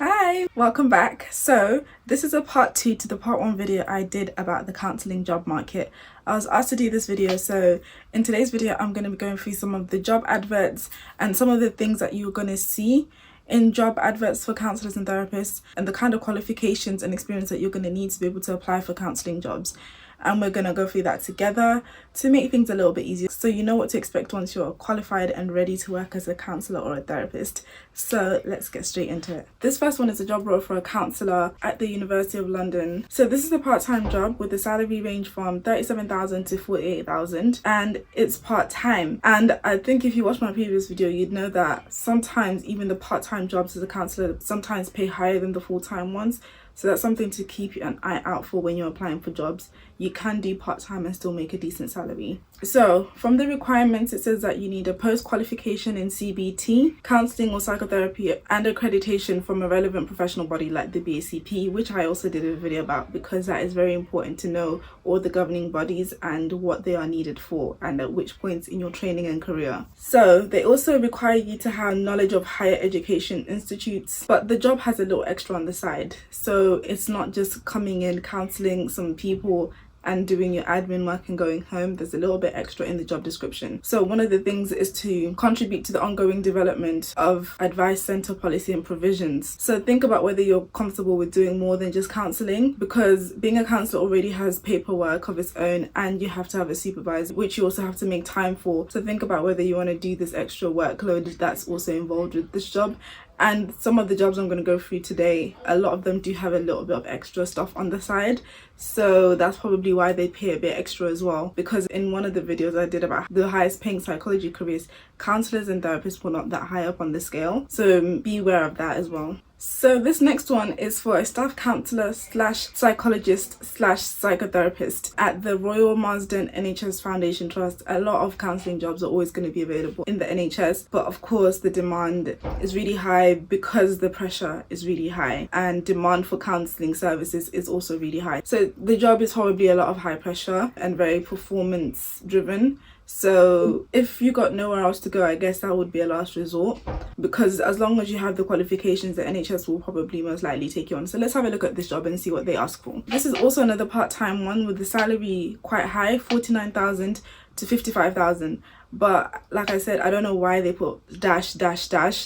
Hi, welcome back. So this is a part 2 to the part 1 video I did about the counselling job market. I was asked to do this video, so in today's video I'm going to be going through some of the job adverts and some of the things that you're going to see in job adverts for counsellors and therapists, and the kind of qualifications and experience that you're going to need to be able to apply for counselling jobs. And we're going to go through that together to make things a little bit easier, so you know what to expect once you're qualified and ready to work as a counsellor or a therapist. So let's get straight into it. This first one is a job role for a counsellor at the University of London. So this is a part-time job with a salary range from 37,000 to 48,000, and it's part-time. And I think if you watch my previous video, you'd know that sometimes even the part-time jobs as a counsellor sometimes pay higher than the full-time ones. So that's something to keep an eye out for when you're applying for jobs. You can do part-time and still make a decent salary. So from the requirements, it says that you need a post-qualification in CBT, counselling or psychotherapy, and accreditation from a relevant professional body like the BACP, which I also did a video about, because that is very important to know all the governing bodies and what they are needed for and at which points in your training and career. So they also require you to have knowledge of higher education institutes, but the job has a little extra on the side. So it's not just coming in, counselling some people and doing your admin work and going home. There's a little bit extra in the job description. So one of the things is to contribute to the ongoing development of advice centre policy and provisions. So think about whether you're comfortable with doing more than just counselling, because being a counsellor already has paperwork of its own and you have to have a supervisor, which you also have to make time for. So think about whether you want to do this extra workload that's also involved with this job. And some of the jobs I'm going to go through today, a lot of them do have a little bit of extra stuff on the side. So that's probably why they pay a bit extra as well. Because in one of the videos I did about the highest paying psychology careers, counsellors and therapists were not that high up on the scale. So be aware of that as well. So this next one is for a staff counsellor / psychologist / psychotherapist at the Royal Marsden NHS Foundation Trust. A lot of counselling jobs are always going to be available in the NHS, but of course the demand is really high because the pressure is really high, and demand for counselling services is also really high. So the job is probably a lot of high pressure and very performance driven. So if you got nowhere else to go, I guess that would be a last resort, because as long as you have the qualifications, the NHS will probably most likely take you on. So let's have a look at this job and see what they ask for. This is also another part-time one with the salary quite high, 49,000 to 55,000. But like I said, I don't know why they put dash.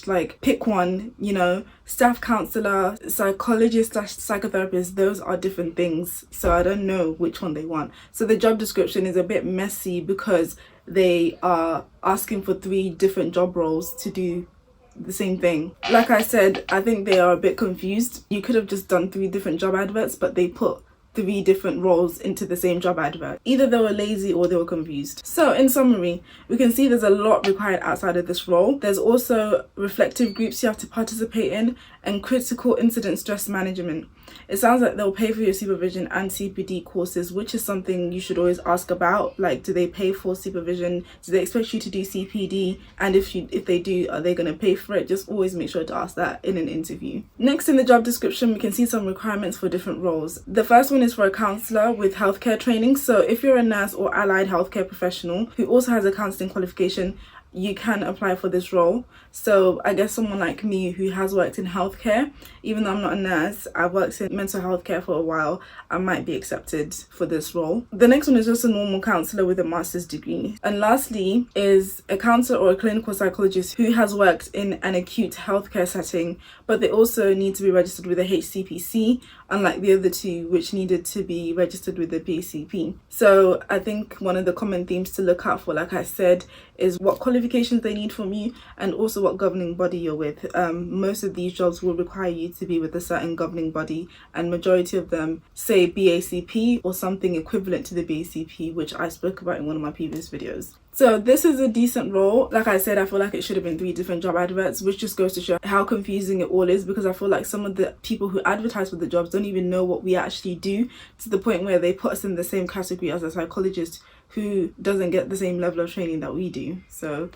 Like, pick one, you know. Staff counsellor, psychologist / psychotherapist, those are different things. So I don't know which one they want. So the job description is a bit messy because they are asking for 3 different job roles to do the same thing. Like I said, I think they are a bit confused. You could have just done 3 different job adverts, but they put 3 different roles into the same job advert. Either they were lazy or they were confused. So in summary, we can see there's a lot required outside of this role. There's also reflective groups you have to participate in, and critical incident stress management. It sounds like they'll pay for your supervision and CPD courses, which is something you should always ask about. Like, do they pay for supervision? Do they expect you to do CPD? And if they do, are they going to pay for it? Just always make sure to ask that in an interview. Next, in the job description, we can see some requirements for different roles. The first one is for a counsellor with healthcare training. So if you're a nurse or allied healthcare professional who also has a counselling qualification, you can apply for this role. So I guess someone like me who has worked in healthcare, even though I'm not a nurse, I've worked in mental health care for a while, I might be accepted for this role. The next one is just a normal counsellor with a master's degree. And lastly is a counsellor or a clinical psychologist who has worked in an acute healthcare setting, but they also need to be registered with a HCPC, unlike the other 2 which needed to be registered with the PCP. So I think one of the common themes to look out for, like I said, is what qualifications they need from you, and also what governing body you're with. Most of these jobs will require you to be with a certain governing body, and majority of them say BACP or something equivalent to the BACP, which I spoke about in one of my previous videos. So this is a decent role. Like I said, I feel like it should have been 3 different job adverts, which just goes to show how confusing it all is, because I feel like some of the people who advertise for the jobs don't even know what we actually do, to the point where they put us in the same category as a psychologist who doesn't get the same level of training that we do. So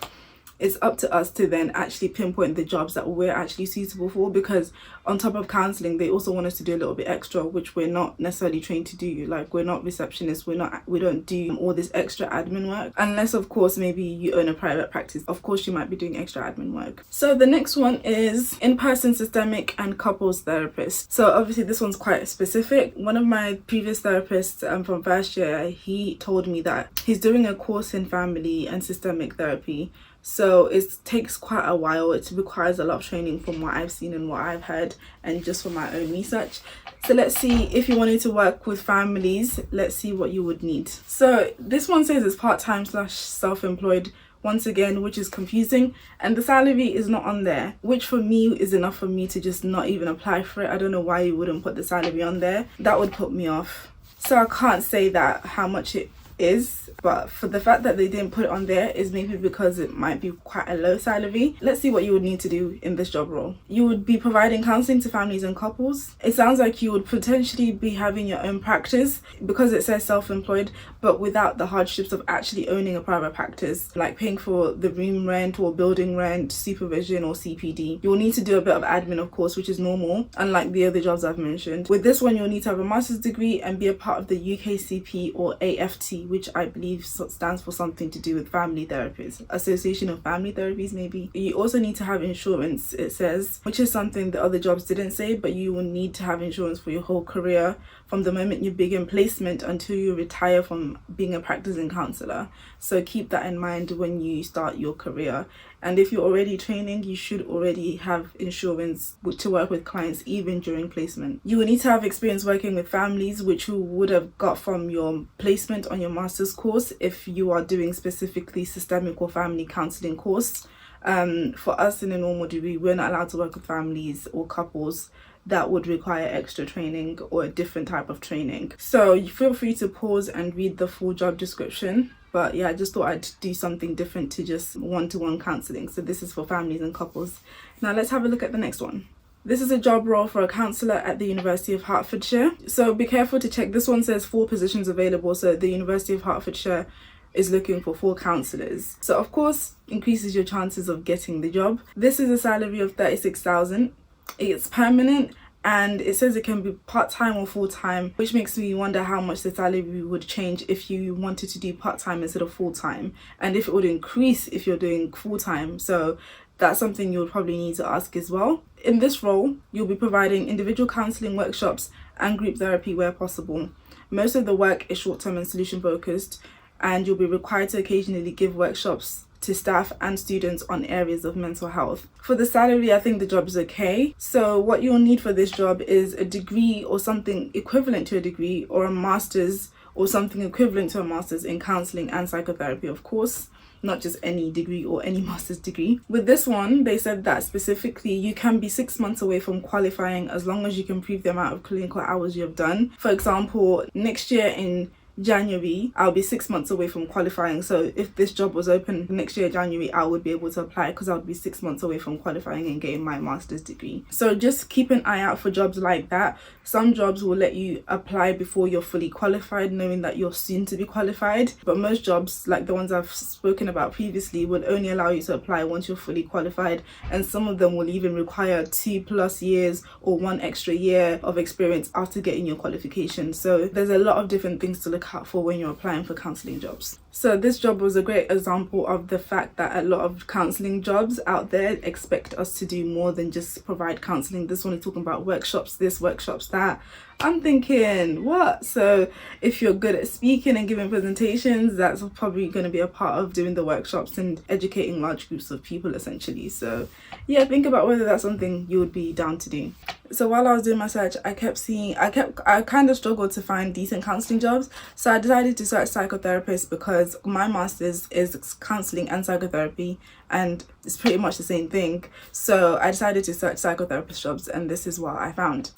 it's up to us to then actually pinpoint the jobs that we're actually suitable for, because on top of counselling they also want us to do a little bit extra, which we're not necessarily trained to do. Like, we're not receptionists, we don't do all this extra admin work, unless of course maybe you own a private practice. Of course you might be doing extra admin work. So the next one is in-person systemic and couples therapist. So obviously this one's quite specific. One of my previous therapists from first year, he told me that he's doing a course in family and systemic therapy. So it takes quite a while. It requires a lot of training from what I've seen and what I've heard, and just from my own research. So let's see, if you wanted to work with families, let's see what you would need. So this one says it's part-time / self-employed, once again, which is confusing, and the salary is not on there, which for me is enough for me to just not even apply for it. I don't know why you wouldn't put the salary on there. That would put me off. So I can't say that how much it is, but for the fact that they didn't put it on there is maybe because it might be quite a low salary. Let's see what you would need to do in this job role. You would be providing counselling to families and couples. It sounds like you would potentially be having your own practice, because it says self-employed, but without the hardships of actually owning a private practice, like paying for the room rent or building rent, supervision or CPD. You'll need to do a bit of admin, of course, which is normal, unlike the other jobs I've mentioned. With this one, you'll need to have a master's degree and be a part of the UKCP or AFT, which I believe stands for something to do with family therapies, Association of Family Therapies maybe. You also need to have insurance, it says, which is something the other jobs didn't say, but you will need to have insurance for your whole career, from the moment you begin placement until you retire from being a practicing counsellor. So keep that in mind when you start your career. And if you're already training, you should already have insurance to work with clients even during placement. You will need to have experience working with families, which you would have got from your placement on your master's course if you are doing specifically systemic or family counselling course. For us in a normal degree, we're not allowed to work with families or couples. That would require extra training or a different type of training. So you feel free to pause and read the full job description. But yeah, I just thought I'd do something different to just one-to-one counselling. So this is for families and couples. Now let's have a look at the next one. This is a job role for a counsellor at the University of Hertfordshire. So be careful to check. This one says 4 positions available. So the University of Hertfordshire is looking for 4 counsellors. So of course, increases your chances of getting the job. This is a salary of 36,000. It's permanent, and it says it can be part-time or full-time, which makes me wonder how much the salary would change if you wanted to do part-time instead of full-time, and if it would increase if you're doing full-time. So that's something you would probably need to ask as well. In this role, you'll be providing individual counselling workshops and group therapy where possible. Most of the work is short-term and solution focused, and you'll be required to occasionally give workshops to staff and students on areas of mental health. For the salary, I think the job is okay. So what you'll need for this job is a degree or something equivalent to a degree, or a master's or something equivalent to a master's in counselling and psychotherapy, of course, not just any degree or any master's degree. With this one, they said that specifically you can be 6 months away from qualifying as long as you can prove the amount of clinical hours you have done. For example, next year in January, I'll be 6 months away from qualifying. So if this job was open next year January, I would be able to apply because I would be 6 months away from qualifying and getting my master's degree. So just keep an eye out for jobs like that. Some jobs will let you apply before you're fully qualified, knowing that you're soon to be qualified. But most jobs, like the ones I've spoken about previously, would only allow you to apply once you're fully qualified. And some of them will even require 2+ years or 1 extra year of experience after getting your qualification. So there's a lot of different things to look out for when you're applying for counselling jobs. So this job was a great example of the fact that a lot of counselling jobs out there expect us to do more than just provide counselling. This one is talking about workshops, this, workshops, that. I'm thinking, what? So if you're good at speaking and giving presentations, that's probably going to be a part of doing the workshops and educating large groups of people essentially. So yeah, think about whether that's something you would be down to do. So while I was doing my search, I kind of struggled to find decent counselling jobs. So I decided to search psychotherapist because my master's is counselling and psychotherapy, and it's pretty much the same thing. So I decided to search psychotherapist jobs, and this is what I found.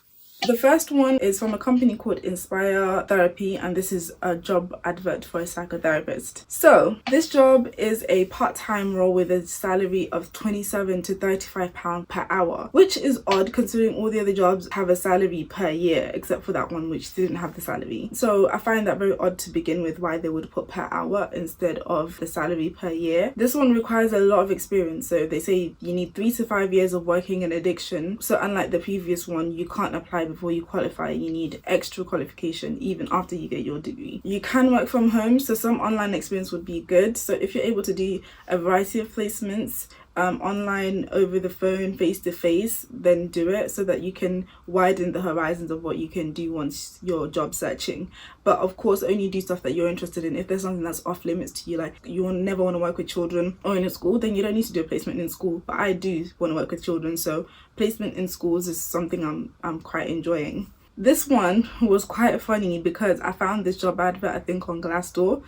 The first one is from a company called Inspire Therapy, and this is a job advert for a psychotherapist. So this job is a part-time role with a salary of £27 to £35 per hour, which is odd considering all the other jobs have a salary per year, except for that one which didn't have the salary. So I find that very odd to begin with, why they would put per hour instead of the salary per year. This one requires a lot of experience, so they say you need 3 to 5 years of working in addiction. So unlike the previous one, you can't apply before you qualify. You need extra qualification even after you get your degree. You can work from home, so some online experience would be good. So if you're able to do a variety of placements, online, over the phone, face to face, then do it so that you can widen the horizons of what you can do once you're job searching. But of course, only do stuff that you're interested in. If there's something that's off limits to you, like you will never want to work with children or in a school, then you don't need to do a placement in school. But I do want to work with children, so placement in schools is something I'm quite enjoying. This one was quite funny because I found this job advert, I think, on Glassdoor.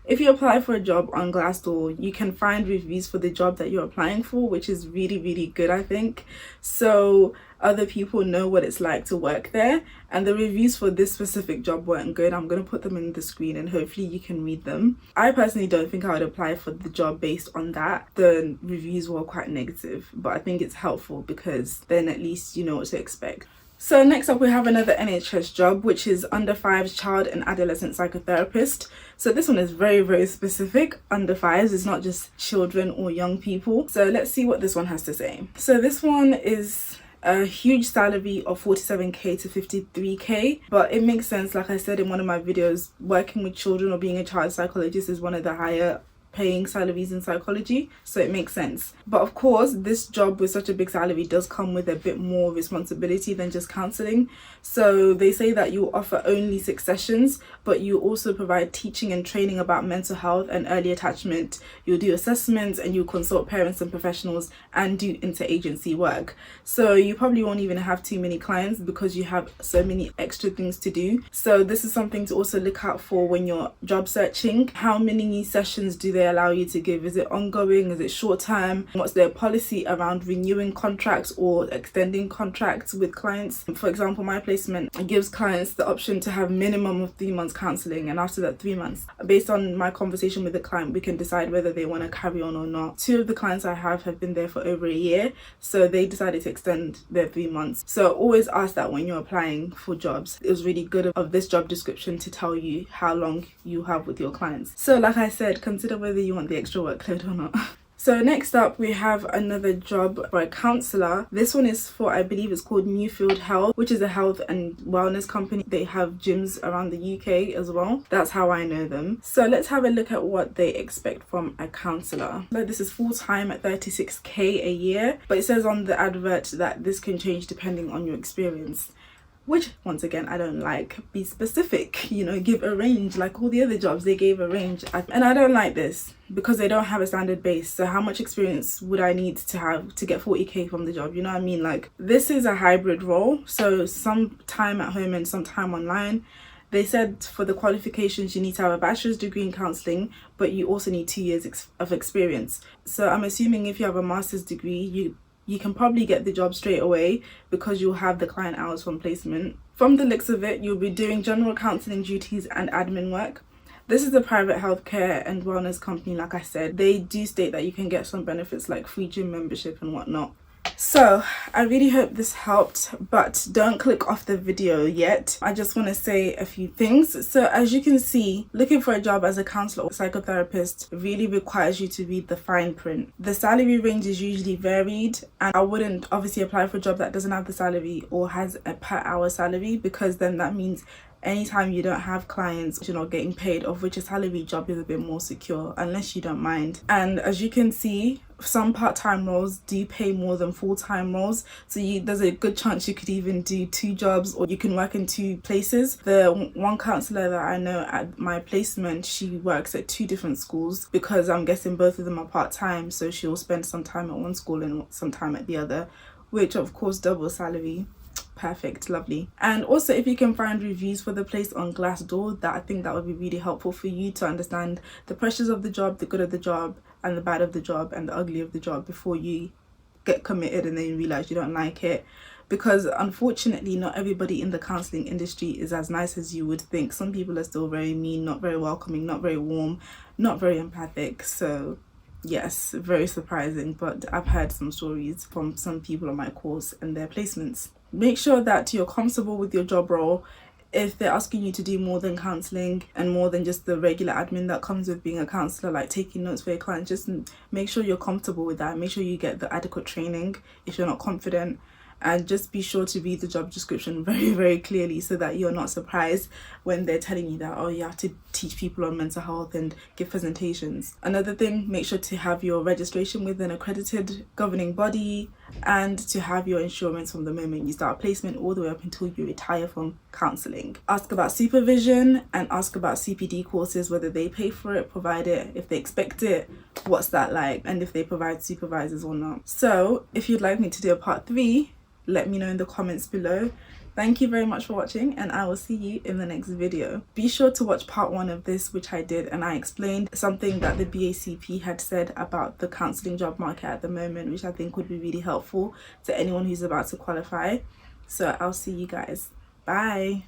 If you apply for a job on Glassdoor, you can find reviews for the job that you're applying for, which is really, really good, I think. So other people know what it's like to work there. And the reviews for this specific job weren't good. I'm going to put them in the screen and hopefully you can read them. I personally don't think I would apply for the job based on that. The reviews were quite negative, but I think it's helpful because then at least you know what to expect. So next up we have another NHS job, which is under 5s child and adolescent psychotherapist. So this one is very, very specific. Under 5s, it's not just children or young people. So let's see what this one has to say. So this one is a huge salary of 47k to 53k, but it makes sense. Like I said in one of my videos, working with children or being a child psychologist is one of the higher paying salaries in psychology, so it makes sense. But of course, this job with such a big salary does come with a bit more responsibility than just counselling. So they say that you offer only 6 sessions, but you also provide teaching and training about mental health and early attachment. You'll do assessments and you'll consult parents and professionals and do interagency work. So you probably won't even have too many clients because you have so many extra things to do. So this is something to also look out for when you're job searching. How many sessions do they allow you to give? Is it ongoing? Is it short term? What's their policy around renewing contracts or extending contracts with clients? For example, my placement gives clients the option to have minimum of 3 months counselling, and after that 3 months, based on my conversation with the client, we can decide whether they want to carry on or not. 2 of the clients I have been there for over a year, so they decided to extend their 3 months. So always ask that when you're applying for jobs. It was really good of this job description to tell you how long you have with your clients. So like I said, consider whether you want the extra workload or not. So next up we have another job for a counsellor. This one is for, I believe it's called Newfield Health, which is a health and wellness company. They have gyms around the UK as well. That's how I know them. So let's have a look at what they expect from a counsellor. So this is full-time at 36k a year, but it says on the advert that this can change depending on your experience, which once again I don't like. Be specific, you know, give a range. Like all the other jobs, they gave a range, and I don't like this because they don't have a standard base. So how much experience would I need to have to get 40k from the job? You know what I mean? Like, this is a hybrid role, so some time at home and some time online. They said for the qualifications you need to have a bachelor's degree in counselling, but you also need 2 years of experience. So I'm assuming if you have a master's degree, you can probably get the job straight away because you'll have the client hours from placement. From the looks of it, you'll be doing general counselling duties and admin work. This is a private healthcare and wellness company, like I said. They do state that you can get some benefits like free gym membership and whatnot. So I really hope this helped, but don't click off the video yet. I just want to say a few things. So as you can see, looking for a job as a counsellor or psychotherapist really requires you to read the fine print. The salary range is usually varied, and I wouldn't obviously apply for a job that doesn't have the salary or has a per hour salary, because then that means anytime you don't have clients, you're not getting paid, of which a salary job is a bit more secure, unless you don't mind. And as you can see, some part-time roles do pay more than full-time roles, so there's a good chance you could even do 2 jobs, or you can work in 2 places. The one counsellor that I know at my placement, she works at 2 different schools, because I'm guessing both of them are part-time, so she'll spend some time at one school and some time at the other, which of course double salary. Perfect, lovely. And also, if you can find reviews for the place on Glassdoor, I think that would be really helpful for you to understand the pressures of the job, the good of the job, and the bad of the job, and the ugly of the job before you get committed and then you realize you don't like it. because unfortunately not everybody in the counselling industry is as nice as you would think. Some people are still very mean, not very welcoming, not very warm, not very empathic. So yes, very surprising, but I've heard some stories from some people on my course and their placements. Make sure that you're comfortable with your job role. If they're asking you to do more than counselling and more than just the regular admin that comes with being a counsellor, like taking notes for your clients, just make sure you're comfortable with that. Make sure you get the adequate training if you're not confident, and just be sure to read the job description very, very clearly so that you're not surprised when they're telling you that, oh, you have to teach people on mental health and give presentations. Another thing, make sure to have your registration with an accredited governing body and to have your insurance from the moment you start a placement all the way up until you retire from counselling. Ask about supervision and ask about CPD courses, whether they pay for it, provide it, if they expect it, what's that like, and if they provide supervisors or not. So if you'd like me to do a part 3, let me know in the comments below. Thank you very much for watching, and I will see you in the next video. Be sure to watch part 1 of this, which I did, and I explained something that the BACP had said about the counselling job market at the moment, which I think would be really helpful to anyone who's about to qualify. So I'll see you guys. Bye.